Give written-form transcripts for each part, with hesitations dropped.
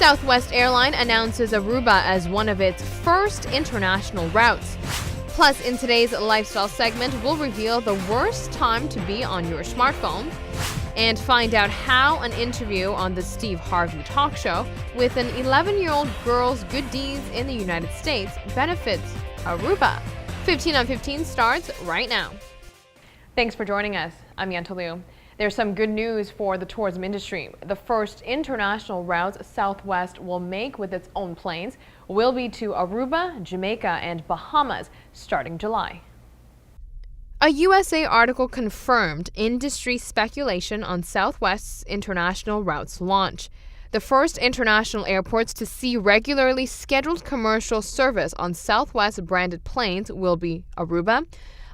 Southwest Airline announces Aruba as one of its first international routes. Plus, in today's lifestyle segment, we'll reveal the worst time to be on your smartphone and find out how an interview on the Steve Harvey talk show with an 11-year-old girl's good deeds in the United States benefits Aruba. 15 on 15 starts right now. Thanks for joining us. I'm Yentl Lieuw. There's some good news for the tourism industry. The first international routes Southwest will make with its own planes will be to Aruba, Jamaica, and Bahamas starting July. A USA article confirmed industry speculation on Southwest's international routes launch. The first international airports to see regularly scheduled commercial service on Southwest branded planes will be Aruba,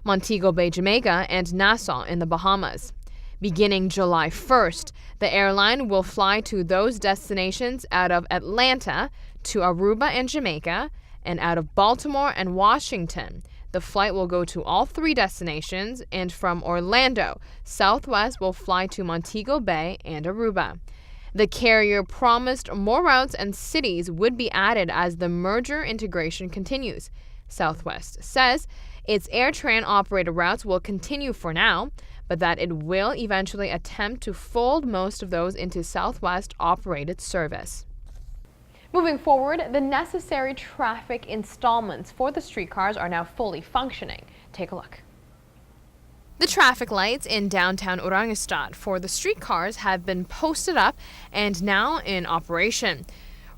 Montego Bay, Jamaica, and Nassau in the Bahamas. Beginning July 1st, the airline will fly to those destinations out of Atlanta to Aruba and Jamaica, and out of Baltimore and Washington. The flight will go to all three destinations, and from Orlando, Southwest will fly to Montego Bay and Aruba. The carrier promised more routes and cities would be added as the merger integration continues. Southwest says its AirTran operated routes will continue for now, but that it will eventually attempt to fold most of those into Southwest operated service. Moving forward, the necessary traffic installments for the streetcars are now fully functioning. Take a look. The traffic lights in downtown Orangestad for the streetcars have been posted up and now in operation.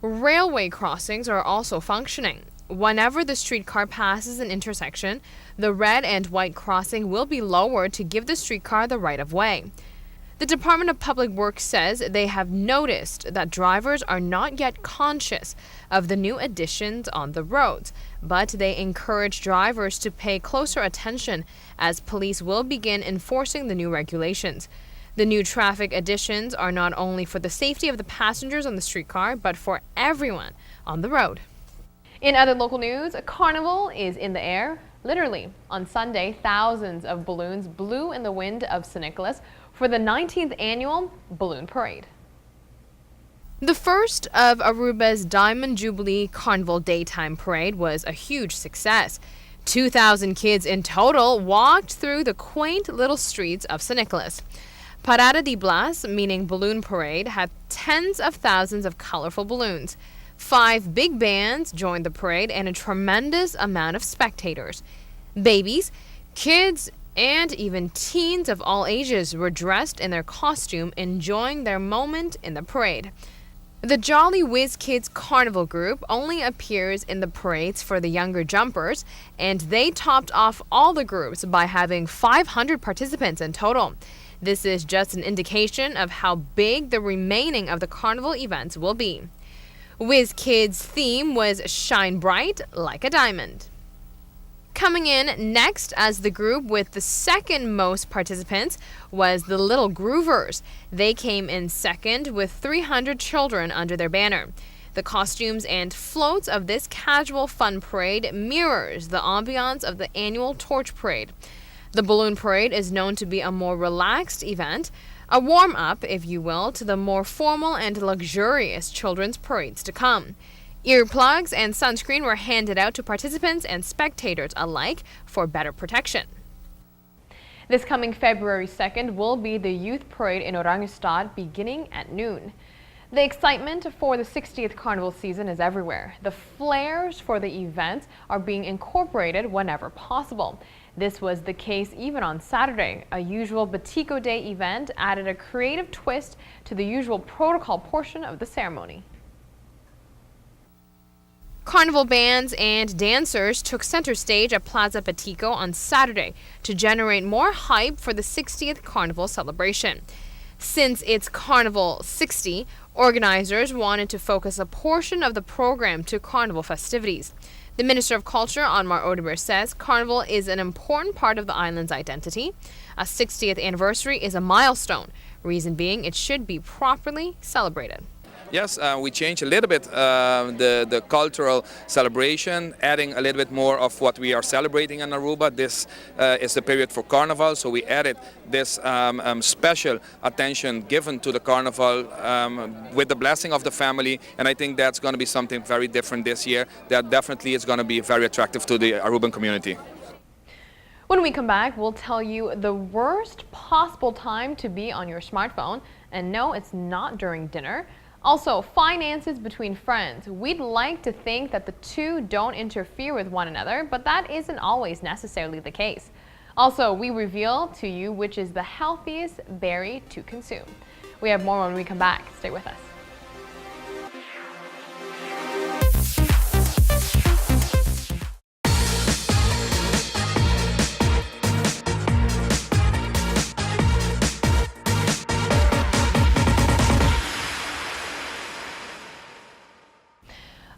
Railway crossings are also functioning. Whenever the streetcar passes an intersection, the red and white crossing will be lowered to give the streetcar the right of way. The Department of Public Works says they have noticed that drivers are not yet conscious of the new additions on the roads, but they encourage drivers to pay closer attention as police will begin enforcing the new regulations. The new traffic additions are not only for the safety of the passengers on the streetcar, but for everyone on the road. In other local news, Carnival is in the air. Literally, on Sunday, thousands of balloons blew in the wind of St. Nicholas for the 19th annual Balloon Parade. The first of Aruba's Diamond Jubilee Carnival Daytime Parade was a huge success. 2,000 kids in total walked through the quaint little streets of St. Nicholas. Parada de Blas, meaning balloon parade, had tens of thousands of colorful balloons. 5 big bands joined the parade and a tremendous amount of spectators. Babies, kids, and even teens of all ages were dressed in their costume, enjoying their moment in the parade. The Jolly Whiz Kids Carnival group only appears in the parades for the younger jumpers, and they topped off all the groups by having 500 participants in total. This is just an indication of how big the remaining of the carnival events will be. Whiz Kids' theme was Shine Bright Like a Diamond. Coming in next as the group with the second most participants was the Little Groovers. They came in second with 300 children under their banner. The costumes and floats of this casual fun parade mirrors the ambiance of the annual Torch Parade. The Balloon Parade is known to be a more relaxed event, a warm-up, if you will, to the more formal and luxurious children's parades to come. Earplugs and sunscreen were handed out to participants and spectators alike for better protection. This coming February 2nd will be the Youth Parade in Orangestad beginning at noon. The excitement for the 60th carnival season is everywhere. The flares for the event are being incorporated whenever possible. This was the case even on Saturday. A usual Batiko Day event added a creative twist to the usual protocol portion of the ceremony. Carnival bands and dancers took center stage at Plaza Batiko on Saturday to generate more hype for the 60th Carnival celebration. Since it's Carnival 60, organizers wanted to focus a portion of the program to Carnival festivities. The Minister of Culture, Anmar Odeber, says Carnival is an important part of the island's identity. A 60th anniversary is a milestone, reason being it should be properly celebrated. Yes, we changed a little bit the cultural celebration, adding a little bit more of what we are celebrating in Aruba. This is the period for Carnival, so we added this special attention given to the Carnival with the blessing of the family, and I think that's going to be something very different this year. That definitely is going to be very attractive to the Aruban community. When we come back, we'll tell you the worst possible time to be on your smartphone. And no, it's not during dinner. Also, finances between friends. We'd like to think that the two don't interfere with one another, but that isn't always necessarily the case. Also, we reveal to you which is the healthiest berry to consume. We have more when we come back. Stay with us.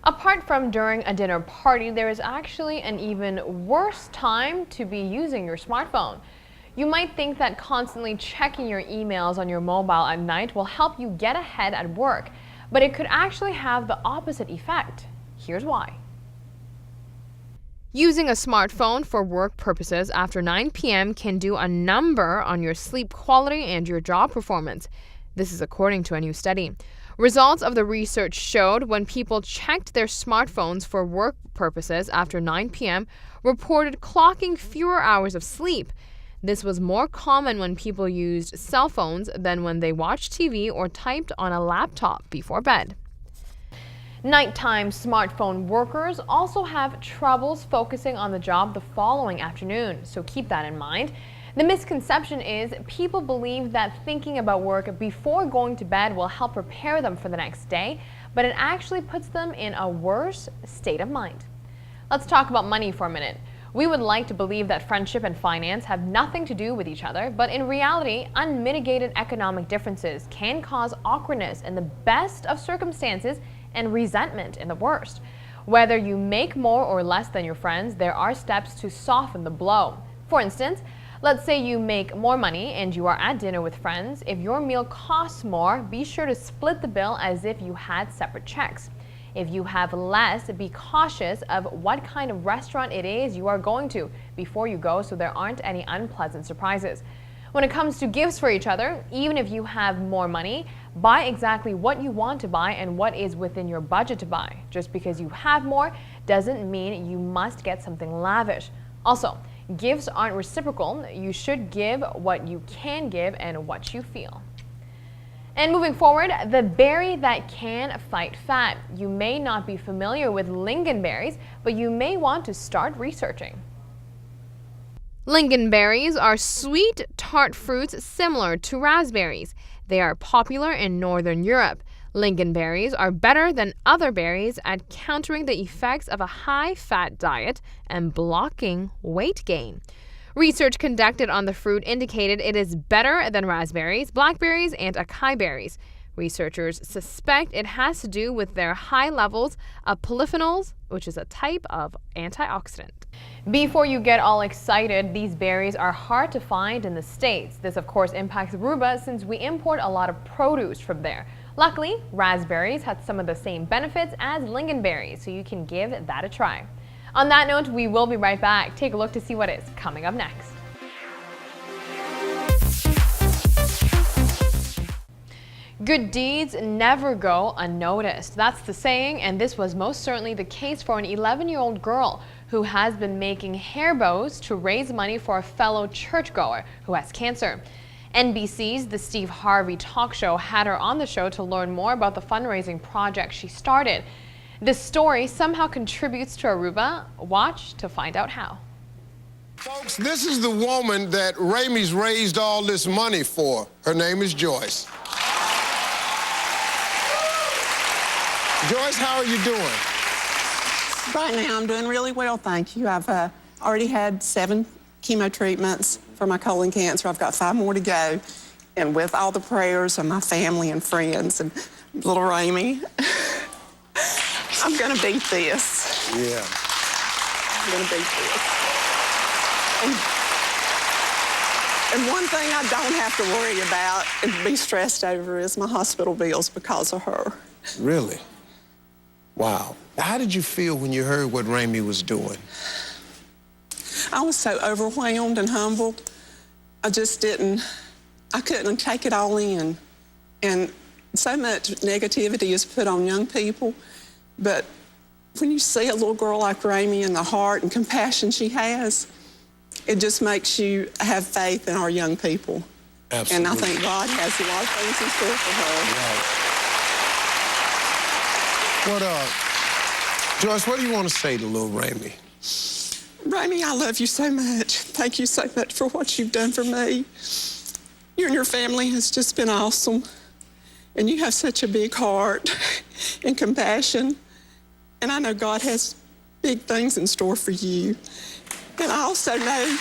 Apart from during a dinner party, there is actually an even worse time to be using your smartphone. You might think that constantly checking your emails on your mobile at night will help you get ahead at work, but it could actually have the opposite effect. Here's why. Using a smartphone for work purposes after 9 p.m. can do a number on your sleep quality and your job performance. This is according to a new study. Results of the research showed when people checked their smartphones for work purposes after 9 p.m. reported clocking fewer hours of sleep. This was more common when people used cell phones than when they watched TV or typed on a laptop before bed. Nighttime smartphone workers also have troubles focusing on the job the following afternoon, so keep that in mind. The misconception is people believe that thinking about work before going to bed will help prepare them for the next day, but it actually puts them in a worse state of mind. Let's talk about money for a minute. We would like to believe that friendship and finance have nothing to do with each other, but in reality, unmitigated economic differences can cause awkwardness in the best of circumstances and resentment in the worst. Whether you make more or less than your friends, there are steps to soften the blow. For instance, let's say you make more money and you are at dinner with friends. If your meal costs more, be sure to split the bill as if you had separate checks. If you have less, be cautious of what kind of restaurant it is you are going to before you go so there aren't any unpleasant surprises. When it comes to gifts for each other, even if you have more money, buy exactly what you want to buy and what is within your budget to buy. Just because you have more doesn't mean you must get something lavish. Also, gifts aren't reciprocal. You should give what you can give and what you feel. And moving forward, the berry that can fight fat. You may not be familiar with lingonberries, but you may want to start researching. Lingonberries are sweet, tart fruits similar to raspberries. They are popular in Northern Europe. Lingonberries are better than other berries at countering the effects of a high-fat diet and blocking weight gain. Research conducted on the fruit indicated it is better than raspberries, blackberries, and acai berries. Researchers suspect it has to do with their high levels of polyphenols, which is a type of antioxidant. Before you get all excited, these berries are hard to find in the States. This, of course, impacts Aruba since we import a lot of produce from there. Luckily, raspberries had some of the same benefits as lingonberries, so you can give that a try. On that note, we will be right back. Take a look to see what is coming up next. Good deeds never go unnoticed. That's the saying, and this was most certainly the case for an 11-year-old girl who has been making hair bows to raise money for a fellow churchgoer who has cancer. NBC's The Steve Harvey Talk Show had her on the show to learn more about the fundraising project she started. This story somehow contributes to Aruba. Watch to find out how. Folks, this is the woman that Ramey's raised all this money for. Her name is Joyce. Joyce, how are you doing? Right now, I'm doing really well, thank you. I've already had 7 chemo treatments for my colon cancer. I've got 5 more to go. And with all the prayers of my family and friends and little Ramey, I'm gonna beat this. Yeah. I'm gonna beat this. And one thing I don't have to worry about and be stressed over is my hospital bills because of her. Really? Wow. How did you feel when you heard what Ramey was doing? I was so overwhelmed and humbled. I couldn't take it all in. And so much negativity is put on young people, but when you see a little girl like Ramey and the heart and compassion she has, it just makes you have faith in our young people. Absolutely. And I think God has a lot of things in store for her. Right. Joyce, what do you want to say to little Ramey? Ramey, I love you so much. Thank you so much for what you've done for me. You and your family has just been awesome. And you have such a big heart and compassion. And I know God has big things in store for you. And I also know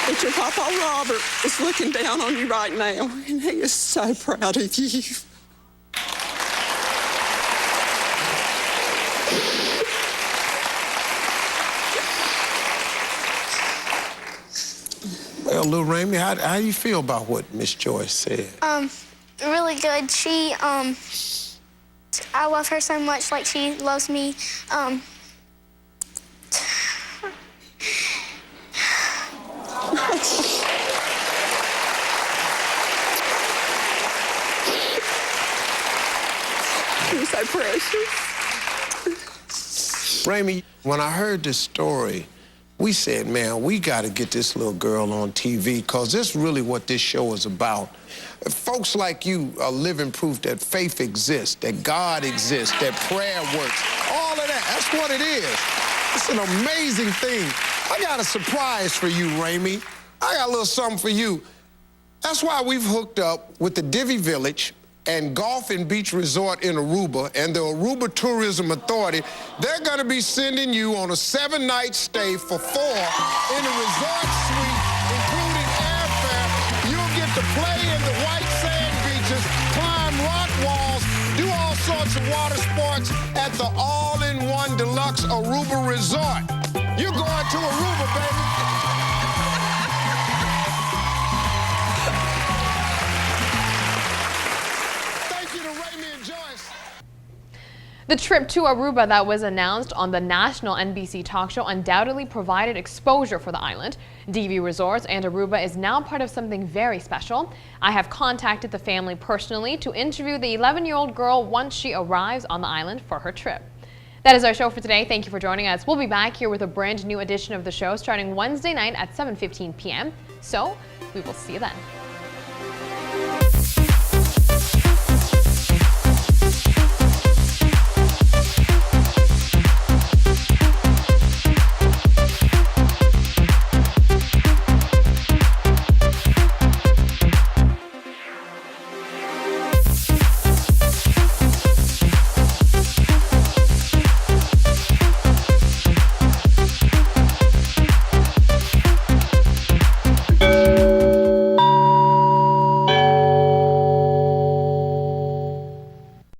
that your Papa Robert is looking down on you right now, and he is so proud of you. Well, little Ramey, how do you feel about what Miss Joyce said? Really good. I love her so much, like she loves me. You're so precious. Ramey, when I heard this story, we said, man, we got to get this little girl on TV, because this is really what this show is about. Folks like you are living proof that faith exists, that God exists, that prayer works. All of that, that's what it is. It's an amazing thing. I got a surprise for you, Ramey. I got a little something for you. That's why we've hooked up with the Divi Village and Golf and Beach Resort in Aruba and the Aruba Tourism Authority. They're going to be sending you on a 7-night stay for 4 in a resort suite, including airfare. You'll get to play in the white sand beaches, climb rock walls, do all sorts of water sports at the all-in-one deluxe Aruba Resort. You're going to Aruba, baby. The trip to Aruba that was announced on the national NBC talk show undoubtedly provided exposure for the island. Divi Resorts and Aruba is now part of something very special. I have contacted the family personally to interview the 11-year-old girl once she arrives on the island for her trip. That is our show for today. Thank you for joining us. We'll be back here with a brand new edition of the show starting Wednesday night at 7:15 p.m. So we will see you then.